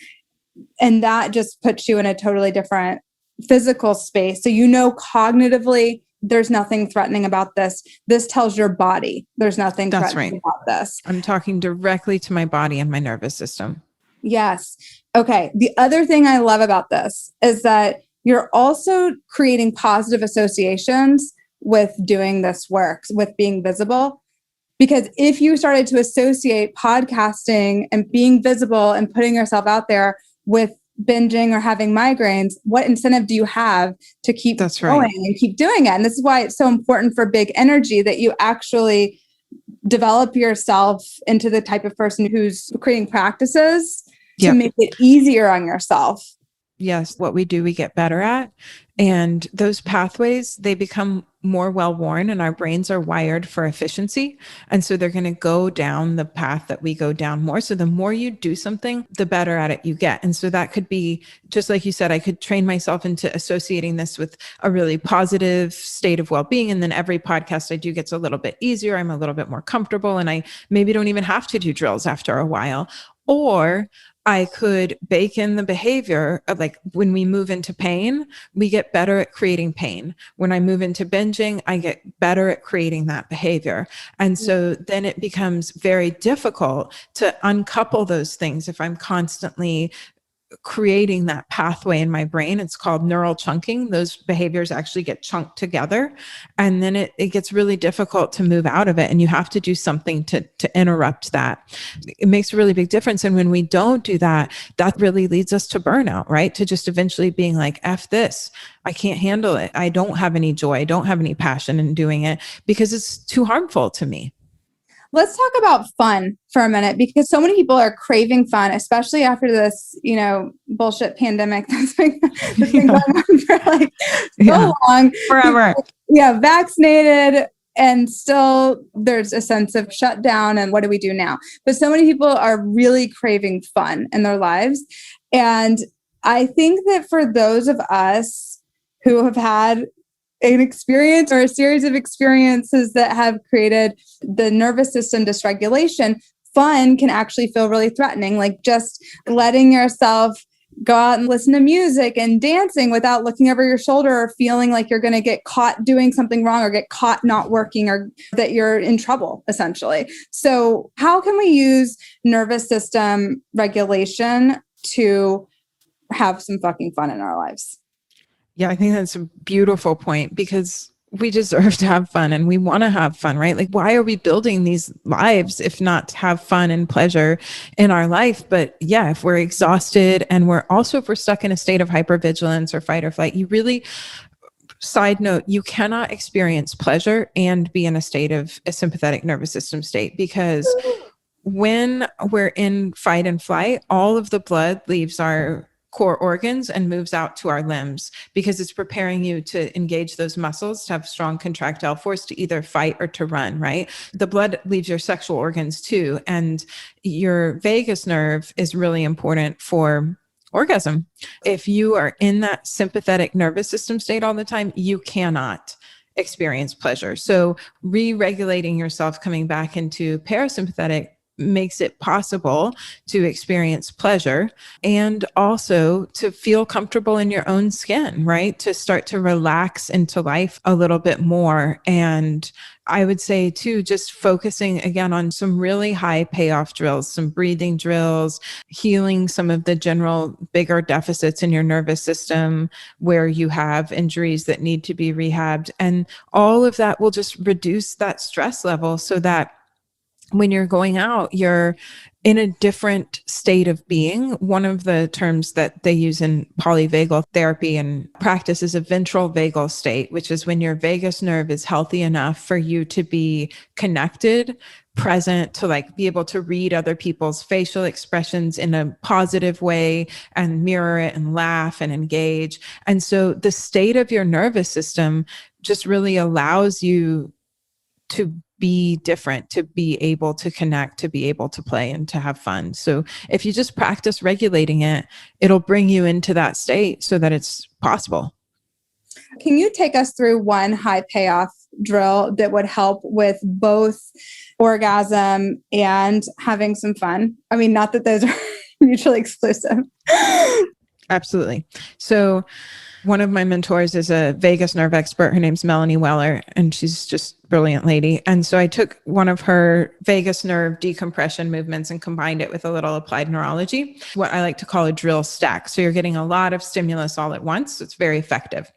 And that just puts you in a totally different physical space. So cognitively, there's nothing threatening about this. This tells your body there's nothing threatening about this. I'm talking directly to my body and my nervous system. Yes. Okay. The other thing I love about this is that you're also creating positive associations with doing this work, with being visible. Because if you started to associate podcasting and being visible and putting yourself out there with binging or having migraines, what incentive do you have to keep going and keep doing it? And this is why it's so important for big energy that you actually develop yourself into the type of person who's creating practices to make it easier on yourself. Yes, what we do, we get better at. And those pathways, they become more well-worn, and our brains are wired for efficiency. And so they're going to go down the path that we go down more. So the more you do something, the better at it you get. And so that could be, just like you said, I could train myself into associating this with a really positive state of well-being. And then every podcast I do gets a little bit easier. I'm a little bit more comfortable, and I maybe don't even have to do drills after a while. Or I could bake in the behavior of, like, when we move into pain, we get better at creating pain. When I move into binging, I get better at creating that behavior. And so then it becomes very difficult to uncouple those things if I'm constantly creating that pathway in my brain. It's called neural chunking. Those behaviors actually get chunked together, and then it gets really difficult to move out of it. And you have to do something to interrupt that. It makes a really big difference. And when we don't do that, that really leads us to burnout, right? To just eventually being like, F this, I can't handle it. I don't have any joy. I don't have any passion in doing it because it's too harmful to me. Let's talk about fun for a minute, because so many people are craving fun, especially after this, bullshit pandemic that's been going on for like so long. Forever. Vaccinated, and still there's a sense of shutdown and what do we do now? But so many people are really craving fun in their lives. And I think that for those of us who have had an experience or a series of experiences that have created the nervous system dysregulation, fun can actually feel really threatening. Like just letting yourself go out and listen to music and dancing without looking over your shoulder or feeling like you're going to get caught doing something wrong or get caught not working or that you're in trouble, essentially. So how can we use nervous system regulation to have some fucking fun in our lives? Yeah, I think that's a beautiful point, because we deserve to have fun and we want to have fun, right? Like, why are we building these lives if not to have fun and pleasure in our life? But yeah, if we're exhausted and if we're stuck in a state of hypervigilance or fight or flight, side note, you cannot experience pleasure and be in a state of a sympathetic nervous system state, because when we're in fight and flight, all of the blood leaves our core organs and moves out to our limbs, because it's preparing you to engage those muscles, to have strong contractile force, to either fight or to run, right? The blood leaves your sexual organs too. And your vagus nerve is really important for orgasm. If you are in that sympathetic nervous system state all the time, you cannot experience pleasure. So re-regulating yourself, coming back into parasympathetic, makes it possible to experience pleasure and also to feel comfortable in your own skin, right? To start to relax into life a little bit more. And I would say too, just focusing again on some really high payoff drills, some breathing drills, healing some of the general bigger deficits in your nervous system where you have injuries that need to be rehabbed. And all of that will just reduce that stress level so that when you're going out, you're in a different state of being. One of the terms that they use in polyvagal therapy and practice is a ventral vagal state, which is when your vagus nerve is healthy enough for you to be connected, present, to like be able to read other people's facial expressions in a positive way and mirror it and laugh and engage. And so the state of your nervous system just really allows you to be different, to be able to connect, to be able to play and to have fun. So if you just practice regulating it, it'll bring you into that state so that it's possible. Can you take us through one high payoff drill that would help with both orgasm and having some fun? I mean, not that those are mutually exclusive. Absolutely. So one of my mentors is a vagus nerve expert. Her name's Melanie Weller, and she's just brilliant lady. And so I took one of her vagus nerve decompression movements and combined it with a little applied neurology, what I like to call a drill stack. So you're getting a lot of stimulus all at once. It's very effective.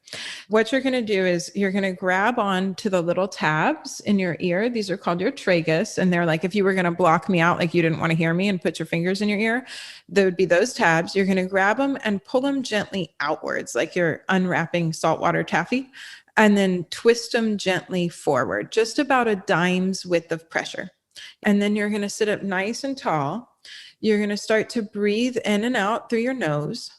What you're going to do is you're going to grab on to the little tabs in your ear. These are called your tragus. And they're like, if you were going to block me out, like you didn't want to hear me and put your fingers in your ear, there would be those tabs. You're going to grab them and pull them gently outwards, like you're unwrapping saltwater taffy, and then twist them gently forward, just about a dime's width of pressure. And then you're going to sit up nice and tall. You're going to start to breathe in and out through your nose.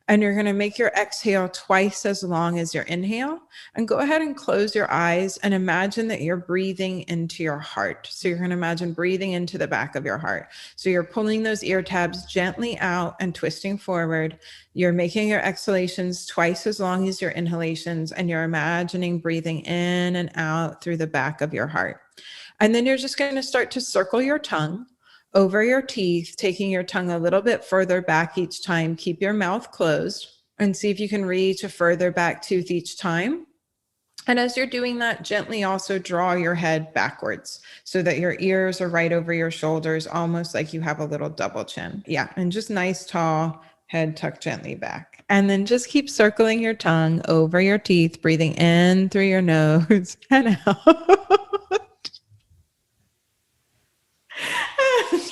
And you're going to make your exhale twice as long as your inhale. And go ahead and close your eyes and imagine that you're breathing into your heart. So you're going to imagine breathing into the back of your heart. So you're pulling those ear tabs gently out and twisting forward. You're making your exhalations twice as long as your inhalations. And you're imagining breathing in and out through the back of your heart. And then you're just going to start to circle your tongue over your teeth, taking your tongue a little bit further back each time. Keep your mouth closed and see if you can reach a further back tooth each time. And as you're doing that, gently also draw your head backwards so that your ears are right over your shoulders, almost like you have a little double chin. Yeah, and just nice, tall head tucked gently back. And then just keep circling your tongue over your teeth, breathing in through your nose and out.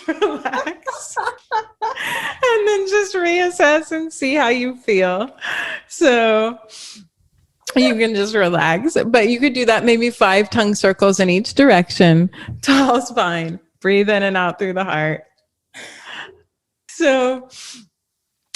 Relax. And then just reassess and see how you feel. So you can just relax, but you could do that maybe 5 tongue circles in each direction. Tall spine, breathe in and out through the heart. So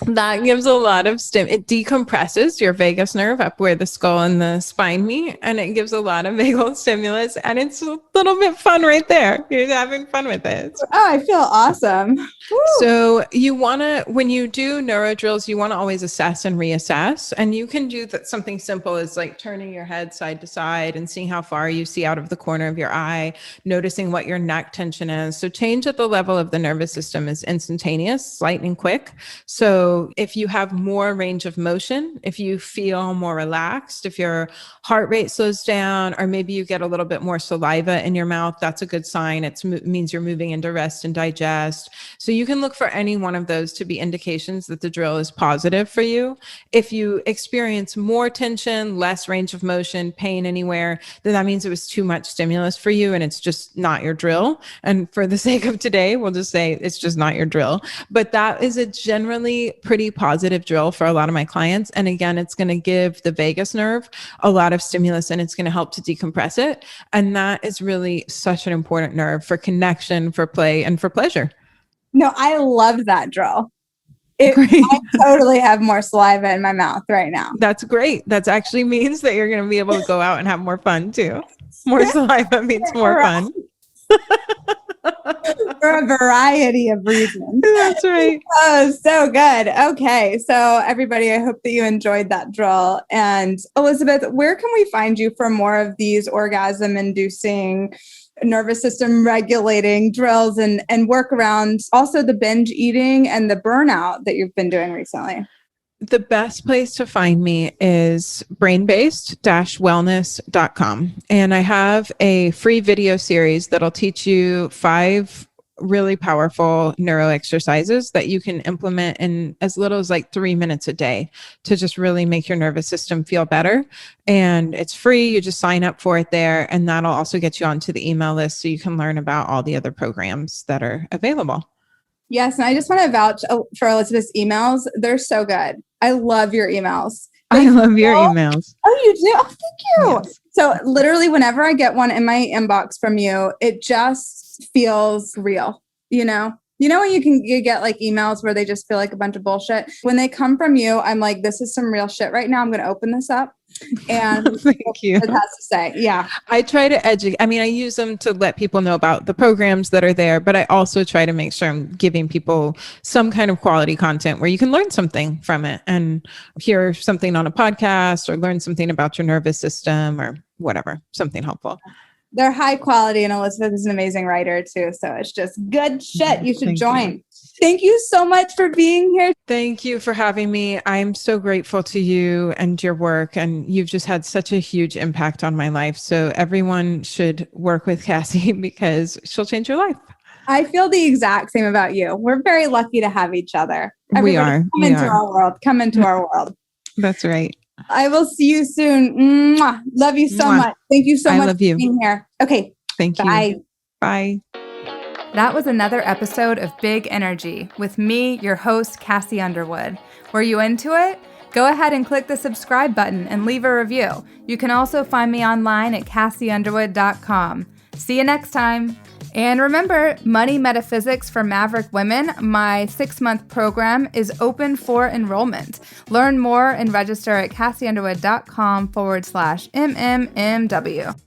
that gives a lot of it decompresses your vagus nerve up where the skull and the spine meet, and it gives a lot of vagal stimulus, and it's a little bit fun right there. You're having fun with it. Oh, I feel awesome. Woo. So you want to, when you do neuro drills, you want to always assess and reassess, and you can do that. Something simple is like turning your head side to side and seeing how far you see out of the corner of your eye, noticing what your neck tension is. So change at the level of the nervous system is instantaneous, lightning quick. So if you have more range of motion, if you feel more relaxed, if your heart rate slows down, or maybe you get a little bit more saliva in your mouth, that's a good sign. It means you're moving into rest and digest. So you can look for any one of those to be indications that the drill is positive for you. If you experience more tension, less range of motion, pain anywhere, then that means it was too much stimulus for you and it's just not your drill. And for the sake of today, we'll just say it's just not your drill. But that is a generally pretty positive drill for a lot of my clients. And again, it's going to give the vagus nerve a lot of stimulus and it's going to help to decompress it. And that is really such an important nerve for connection, for play, and for pleasure. No, I love that drill. I totally have more saliva in my mouth right now. That's great. That actually means that you're going to be able to go out and have more fun too. More saliva means more fun. For a variety of reasons. That's right. Oh, so good. Okay. So everybody, I hope that you enjoyed that drill. And Elisabeth, where can we find you for more of these orgasm-inducing, nervous system regulating drills and workarounds, also the binge eating and the burnout that you've been doing recently? The best place to find me is brainbased-wellness.com. And I have a free video series that'll teach you 5 really powerful neuro exercises that you can implement in as little as like 3 minutes a day to just really make your nervous system feel better. And it's free. You just sign up for it there. And that'll also get you onto the email list so you can learn about all the other programs that are available. Yes. And I just want to vouch for Elisabeth's emails. They're so good. I love your emails. I love your emails. Oh, you do? Oh, thank you. Yes. So literally whenever I get one in my inbox from you, it just feels real, you know? You know when you get like emails where they just feel like a bunch of bullshit? When they come from you, I'm like, this is some real shit right now. I'm going to open this up and thank you. It has to say, yeah. I try to educate. I mean, I use them to let people know about the programs that are there, but I also try to make sure I'm giving people some kind of quality content where you can learn something from it and hear something on a podcast or learn something about your nervous system or whatever, something helpful. They're high quality, and Elisabeth is an amazing writer too. So it's just good shit. You should join. Thank you so much for being here. Thank you for having me. I'm so grateful to you and your work, and you've just had such a huge impact on my life. So everyone should work with Kassi because she'll change your life. I feel the exact same about you. We're very lucky to have each other. Everybody, come into our world. Come into our world. That's right. I will see you soon. Mwah. Love you so much. Thank you so much for being here. Okay. Thank you. Bye. Bye. That was another episode of Big Energy with me, your host, Kassi Underwood. Were you into it? Go ahead and click the subscribe button and leave a review. You can also find me online at KassiUnderwood.com. See you next time. And remember, Money Metaphysics for Maverick Women, my 6-month program, is open for enrollment. Learn more and register at KassiUnderwood.com/MMMW.